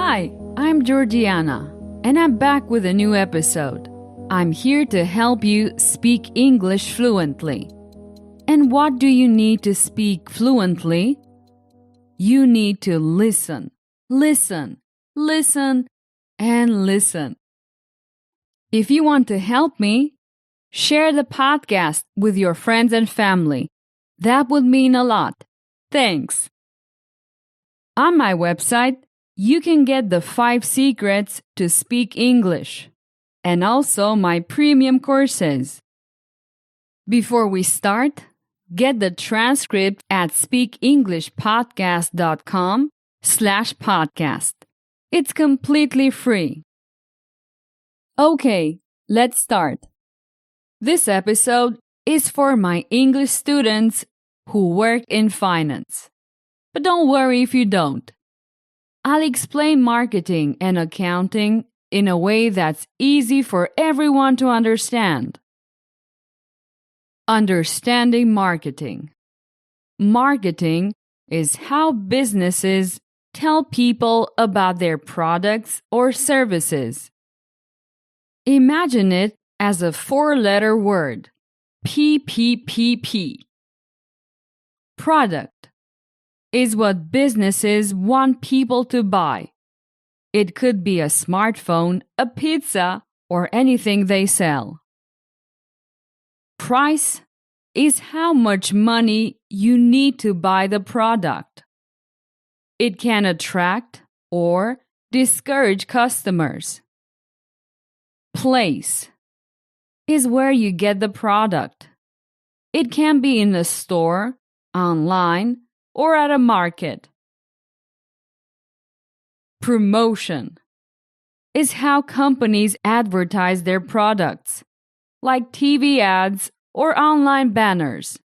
Hi, I'm Georgiana, and I'm back with a new episode. I'm here to help you speak English fluently. And what do you need to speak fluently? You need to listen, listen, listen, and listen. If you want to help me, share the podcast with your friends and family. That would mean a lot. Thanks. On my website, you can get the 5 secrets to speak English and also my premium courses. Before we start, get the transcript at speakenglishpodcast.com/podcast. It's completely free. Okay, let's start. This episode is for my English students who work in finance. But don't worry if you don't. I'll explain marketing and accounting in a way that's easy for everyone to understand. Understanding marketing. Marketing is how businesses tell people about their products or services. Imagine it as a 4-letter word, PPPP. Product is what businesses want people to buy. It could be a smartphone, a pizza, or anything they sell. Price is how much money you need to buy the product. It can attract or discourage customers. Place is where you get the product. It can be in a store, online, or at a market. Promotion is how companies advertise their products, like TV ads or online banners.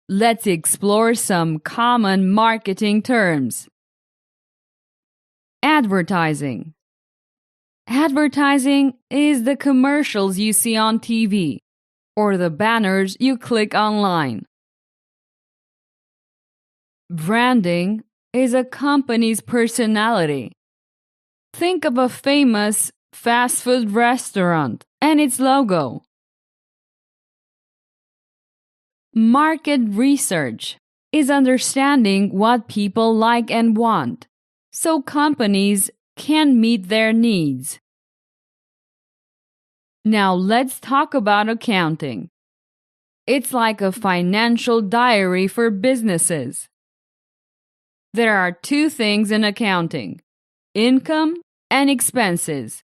Let's explore some common marketing terms. Advertising. Advertising is the commercials you see on TV or the banners you click online. Branding is a company's personality. Think of a famous fast food restaurant and its logo. Market research is understanding what people like and want, so companies can meet their needs. Now let's talk about accounting. It's like a financial diary for businesses. There are 2 things in accounting: income and expenses.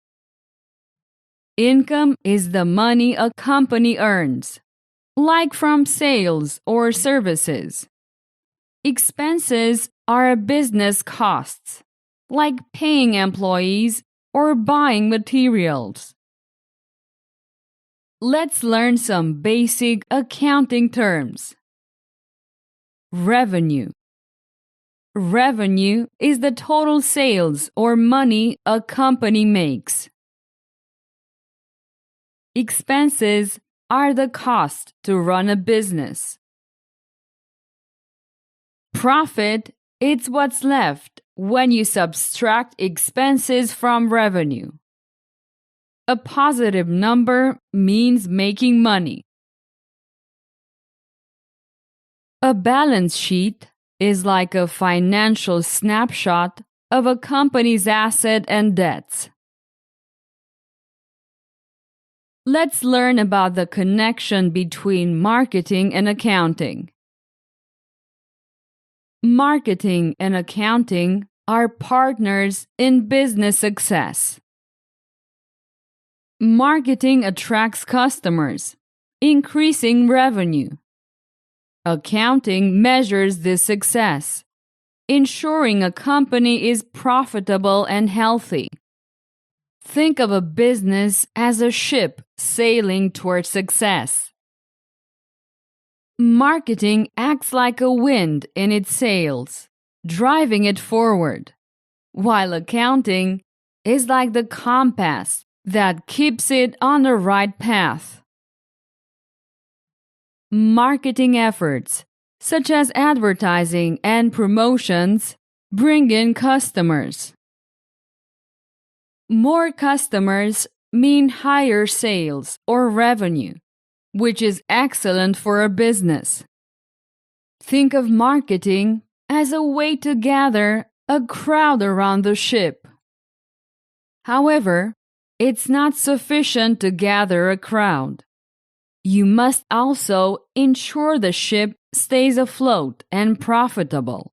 Income is the money a company earns, like from sales or services. Expenses are business costs, like paying employees or buying materials. Let's learn some basic accounting terms. Revenue. Revenue is the total sales or money a company makes. Expenses are the cost to run a business. Profit is what's left when you subtract expenses from revenue. A positive number means making money. A balance sheet is like a financial snapshot of a company's assets and debts. Let's learn about the connection between marketing and accounting. Marketing and accounting are partners in business success. Marketing attracts customers, increasing revenue. Accounting measures this success, ensuring a company is profitable and healthy. Think of a business as a ship sailing towards success. Marketing acts like a wind in its sails, driving it forward, while accounting is like the compass that keeps it on the right path. Marketing efforts, such as advertising and promotions, Bring in customers. More customers mean higher sales or revenue, which is excellent for a business. Think of marketing as a way to gather a crowd around the ship. However, it's not sufficient to gather a crowd. You must also ensure the ship stays afloat and profitable.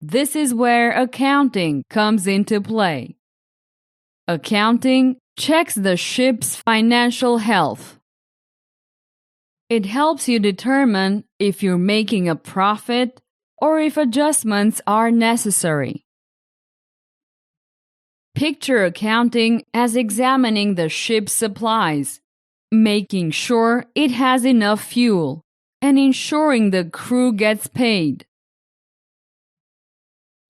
This is where accounting comes into play. Accounting checks the ship's financial health. It helps you determine if you're making a profit or if adjustments are necessary. Picture accounting as examining the ship's supplies, making sure it has enough fuel, and ensuring the crew gets paid.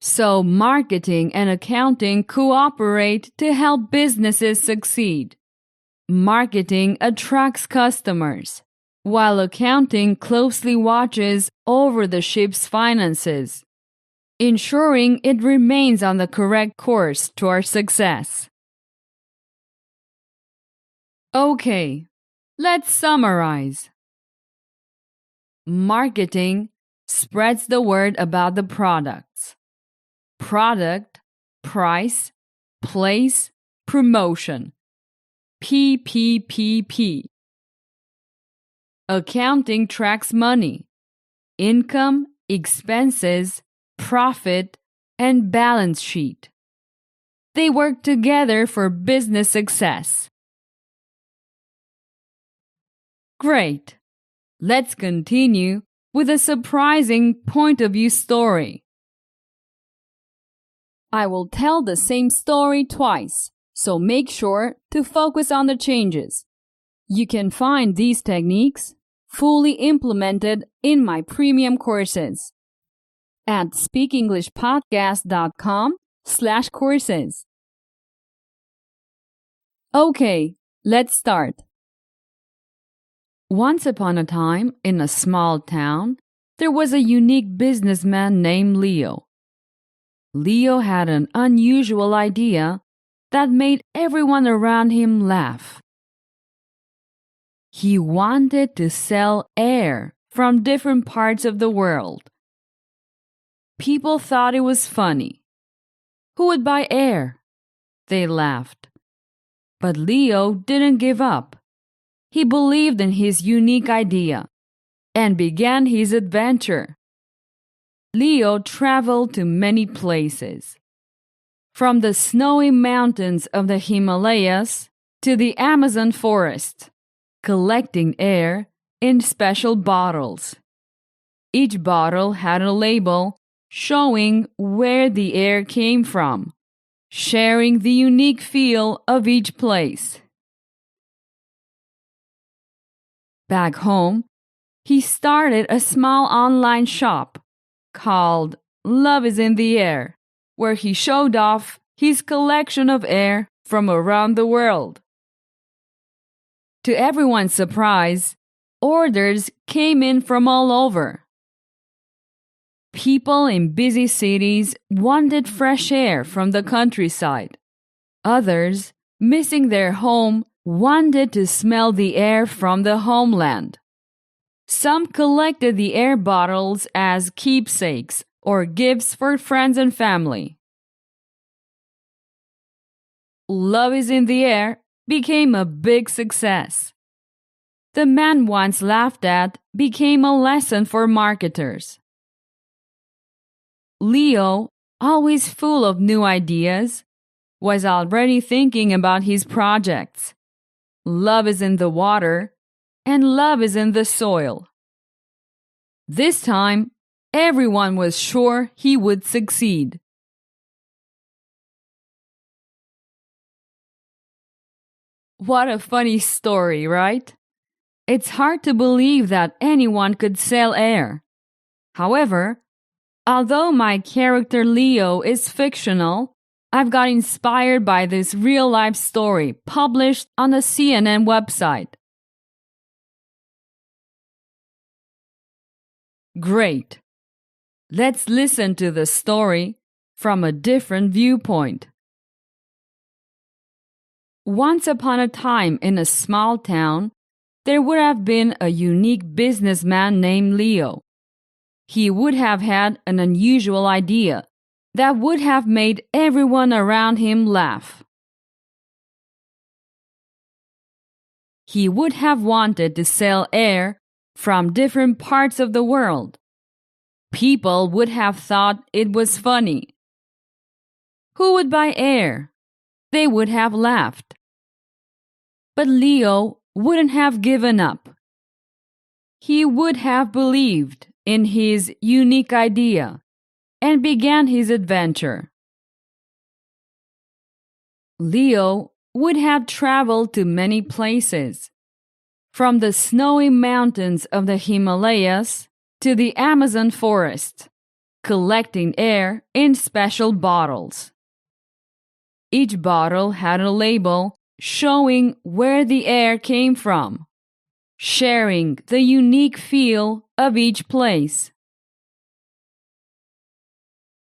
So, marketing and accounting cooperate to help businesses succeed. Marketing attracts customers, while accounting closely watches over the ship's finances, ensuring it remains on the correct course toward success. Okay, let's summarize. Marketing spreads the word about the products. Product, price, place, promotion. PPPP. Accounting tracks money, income, expenses, profit, and balance sheet. They work together for business success. Great! Let's continue with a surprising point of view story. I will tell the same story twice, so make sure to focus on the changes. You can find these techniques fully implemented in my premium courses at speakenglishpodcast.com/courses. Okay, let's start. Once upon a time, in a small town, there was a unique businessman named Leo. Leo had an unusual idea that made everyone around him laugh. He wanted to sell air from different parts of the world. People thought it was funny. Who would buy air? They laughed. But Leo didn't give up. He believed in his unique idea and began his adventure. Leo traveled to many places, from the snowy mountains of the Himalayas to the Amazon forest, collecting air in special bottles. Each bottle had a label showing where the air came from, sharing the unique feel of each place. Back home, he started a small online shop called Love is in the Air, where he showed off his collection of air from around the world. To everyone's surprise, orders came in from all over. People in busy cities wanted fresh air from the countryside. Others, missing their home, wanted to smell the air from the homeland. Some collected the air bottles as keepsakes or gifts for friends and family. Love is in the Air became a big success. The man once laughed at became a lesson for marketers. Leo, always full of new ideas, was already thinking about his projects. Love is in the water, and love is in the soil. This time, everyone was sure he would succeed. What a funny story, right? It's hard to believe that anyone could sell air. However, although my character Leo is fictional, I've got inspired by this real-life story published on the CNN website. Great! let's listen to the story from a different viewpoint. Once upon a time in a small town, there would have been a unique businessman named Leo. He would have had an unusual idea that would have made everyone around him laugh. He would have wanted to sell air from different parts of the world. People would have thought it was funny. Who would buy air? They would have laughed. But Leo wouldn't have given up. He would have believed in his unique idea and began his adventure. Leo would have traveled to many places, from the snowy mountains of the Himalayas to the Amazon forest, collecting air in special bottles. Each bottle had a label showing where the air came from, sharing the unique feel of each place.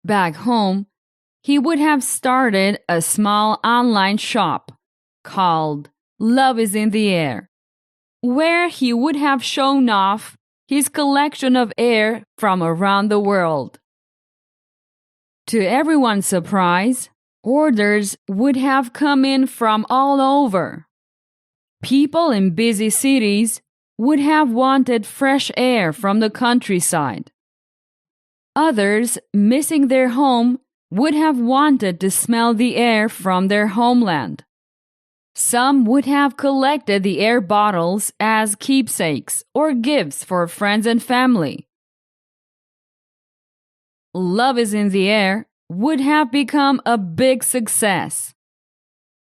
Back home, he would have started a small online shop called Love is in the Air, where he would have shown off his collection of air from around the world. To everyone's surprise, orders would have come in from all over. People in busy cities would have wanted fresh air from the countryside. Others, missing their home, would have wanted to smell the air from their homeland. Some would have collected the air bottles as keepsakes or gifts for friends and family. Love is in the Air would have become a big success.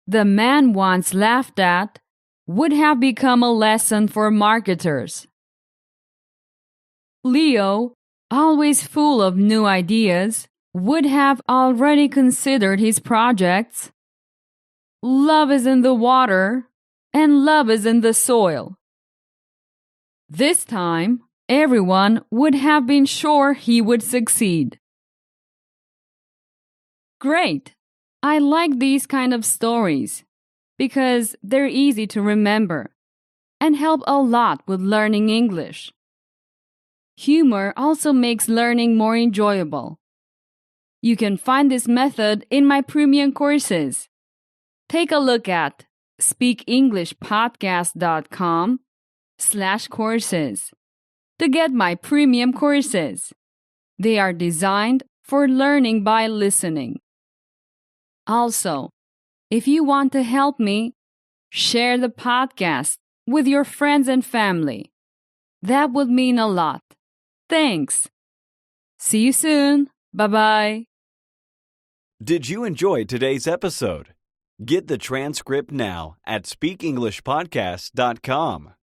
The man once laughed at would have become a lesson for marketers. Leo, always full of new ideas, would have already considered his projects. Love is in the water, and love is in the soil. This time, everyone would have been sure he would succeed. Great! I like these kind of stories because they're easy to remember and help a lot with learning English. Humor also makes learning more enjoyable. You can find this method in my premium courses. Take a look at speakenglishpodcast.com/courses to get my premium courses. They are designed for learning by listening. Also, if you want to help me, share the podcast with your friends and family. That would mean a lot. Thanks. See you soon. Bye-bye. Did you enjoy today's episode? Get the transcript now at speakenglishpodcast.com.